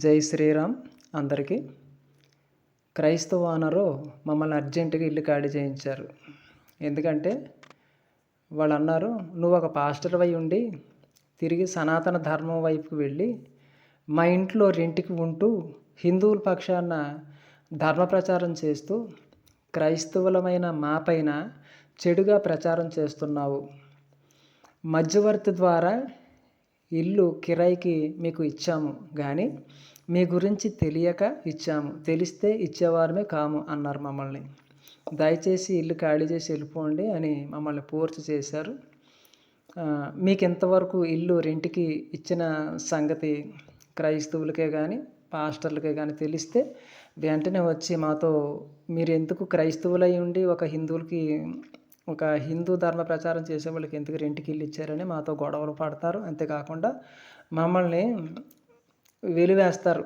జై శ్రీరామ్ అందరికీ. క్రైస్తవ ఓనరు మమ్మల్ని అర్జెంటుగా ఇల్లు ఖాళీ చేయించారు. ఎందుకంటే వాళ్ళు అన్నారు, నువ్వు ఒక పాస్టర్ అయి ఉండి తిరిగి సనాతన ధర్మం వైపుకి వెళ్ళి మా ఇంట్లో రెంట్కి ఉంటూ హిందువుల పక్షాన ధర్మ ప్రచారం చేస్తూ క్రైస్తవులమైన మా పైన చెడుగా ప్రచారం చేస్తున్నావు. మధ్యవర్తి ద్వారా ఇల్లు కిరాయికి మీకు ఇచ్చాము కానీ మీ గురించి తెలియక ఇచ్చాము, తెలిస్తే ఇచ్చేవారమే కాము అన్నారు మమ్మల్ని. దయచేసి ఇల్లు ఖాళీ చేసి వెళ్ళిపోండి అని మమ్మల్ని ఫోర్స్ చేశారు. మీకు ఇంతవరకు ఇల్లు రెంట్కి ఇచ్చిన సంగతి క్రైస్తవులకే కానీ పాస్టర్లకే కానీ తెలిస్తే వెంటనే వచ్చి మాతో, మీరు ఎందుకు క్రైస్తవులై ఉండి ఒక హిందూ ధర్మ ప్రచారం చేసే వాళ్ళకి ఎందుకు రెంట్కి ఇల్లు ఇచ్చారని మాతో గొడవలు పడతారు. అంతేకాకుండా మమ్మల్ని వెలివేస్తారు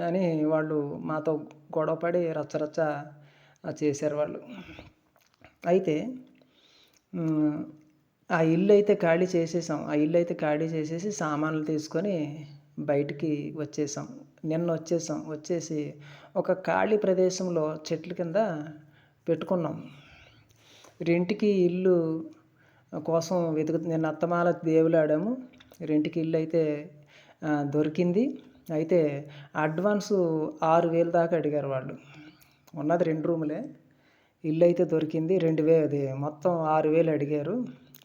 అని వాళ్ళు మాతో గొడవపడి రచ్చరచ్చ చేశారు వాళ్ళు. అయితే ఆ ఇల్లు అయితే ఖాళీ చేసేసాం. ఆ ఇల్లు అయితే ఖాళీ చేసేసి సామాన్లు తీసుకొని బయటికి వచ్చేసాం. నిన్న వచ్చేసి ఒక ఖాళీ ప్రదేశంలో చెట్ల కింద పెట్టుకున్నాం. రెంట్కి ఇల్లు కోసం నిన్న అత్తమాల దేవులాడాము. రెంట్కి ఇల్లు అయితే దొరికింది. అయితే అడ్వాన్సు 6,000 దాకా అడిగారు వాళ్ళు. ఉన్నది 2 రూములే. ఇల్లు అయితే దొరికింది. 2,000 మొత్తం 6,000 అడిగారు.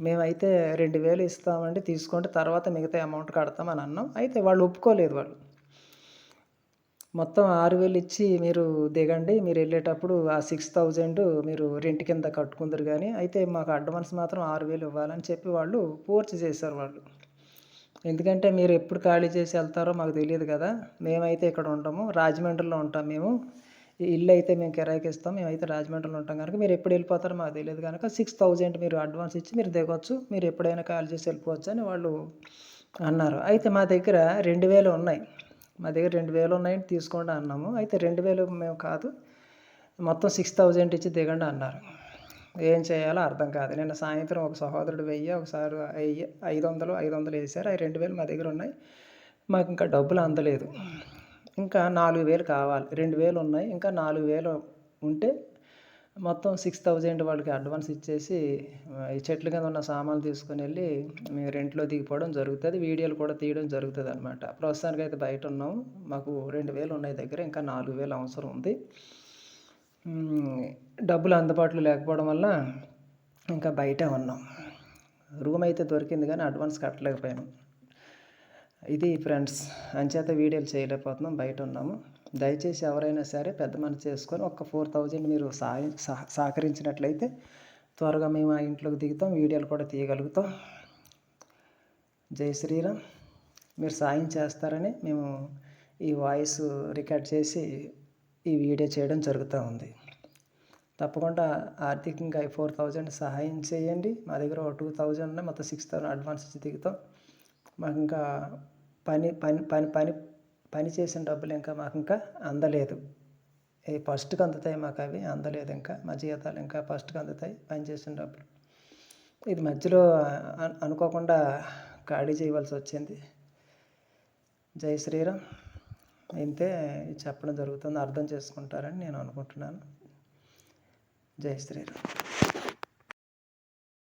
మేమైతే 2,000 ఇస్తామండి, తీసుకోండి, తర్వాత మిగతా అమౌంట్ కడతామని అన్నాం. అయితే వాళ్ళు ఒప్పుకోలేదు. వాళ్ళు మొత్తం 6,000 ఇచ్చి మీరు దిగండి, మీరు వెళ్ళేటప్పుడు ఆ 6,000 మీరు రెంట్ కింద కట్టుకుందరు కానీ అయితే మాకు అడ్వాన్స్ మాత్రం 6,000 ఇవ్వాలని చెప్పి వాళ్ళు ఫోర్స్ చేశారు వాళ్ళు. ఎందుకంటే మీరు ఎప్పుడు ఖాళీ చేసి వెళ్తారో మాకు తెలియదు కదా, మేమైతే ఇక్కడ ఉంటాము, రాజమండ్రిలో ఉంటాం మేము. ఈ ఇల్లు అయితే మేము కిరాయికి ఇస్తాం, మేమైతే రాజమండ్రిలో ఉంటాం కనుక మీరు ఎప్పుడు వెళ్ళిపోతారో మాకు తెలియదు కనుక 6,000 మీరు అడ్వాన్స్ ఇచ్చి మీరు దిగొచ్చు, మీరు ఎప్పుడైనా ఖాళీ చేసి వెళ్ళిపోవచ్చు అని వాళ్ళు అన్నారు. అయితే మా దగ్గర 2,000 ఉన్నాయి. మా దగ్గర 2,000 ఉన్నాయని తీసుకోండి అన్నాము. అయితే 2,000 మేము కాదు, మొత్తం 6,000 ఇచ్చి దిగండి అన్నారు. ఏం చేయాలో అర్థం కాదు. నిన్న సాయంత్రం ఒక సహోదరుడు 1,000, ఒకసారి 500 వేశారు. అవి 2,000 మా దగ్గర ఉన్నాయి. మాకు ఇంకా డబ్బులు అందలేదు. ఇంకా 4,000 కావాలి. 2,000 ఉన్నాయి, ఇంకా 4,000 ఉంటే మొత్తం 6,000 వాళ్ళకి అడ్వాన్స్ ఇచ్చేసి ఈ చెట్ల కింద ఉన్న సామాన్లు తీసుకొని వెళ్ళి మేము రెంట్లో దిగిపోవడం జరుగుతుంది. వీడియోలు కూడా తీయడం జరుగుతుంది అనమాట. ప్రస్తుతానికి అయితే బయట ఉన్నాము. మాకు 2,000 ఉన్నాయి దగ్గర, ఇంకా 4,000 అవసరం ఉంది. డబ్బులు అందుబాటులో లేకపోవడం వల్ల ఇంకా బయటే ఉన్నాం. రూమ్ అయితే దొరికింది కానీ అడ్వాన్స్ కట్టలేకపోయాము. ఇది ఫ్రెండ్స్, అంచేత వీడియోలు చేయలేకపోతున్నాం, బయట ఉన్నాము. దయచేసి ఎవరైనా సరే పెద్ద మనసు చేసుకొని ఒక 4,000 మీరు సహకరించినట్లయితే త్వరగా మేము ఆ ఇంట్లోకి దిగుతాం, వీడియోలు కూడా తీయగలుగుతాం. జై శ్రీరామ్. మీరు సాయం చేస్తారని మేము ఈ వాయిస్ రికార్డ్ చేసి ఈ వీడియో చేయడం జరుగుతూ ఉంది. తప్పకుండా ఆర్థికంగా 4,000 సహాయం చేయండి. మా దగ్గర 2,000 ఉన్నాయి, మొత్తం 6,000 అడ్వాన్స్ ఇచ్చి దిగుతాం. మాకు ఇంకా పని చేసిన డబ్బులు ఇంకా మాకు ఇంకా అందలేదు. ఫస్ట్కి అందుతాయి, మాకు అవి అందలేదు. ఇంకా మా జీతాలు ఇంకా ఫస్ట్కి అందుతాయి, పని చేసిన డబ్బులు. ఇది మధ్యలో అనుకోకుండా ఖాళీ చేయవలసి వచ్చింది. జై శ్రీరామ్. ఇంతే చెప్పడం జరుగుతుంది, అర్థం చేసుకుంటారని నేను అనుకుంటున్నాను. జై శ్రీరామ్.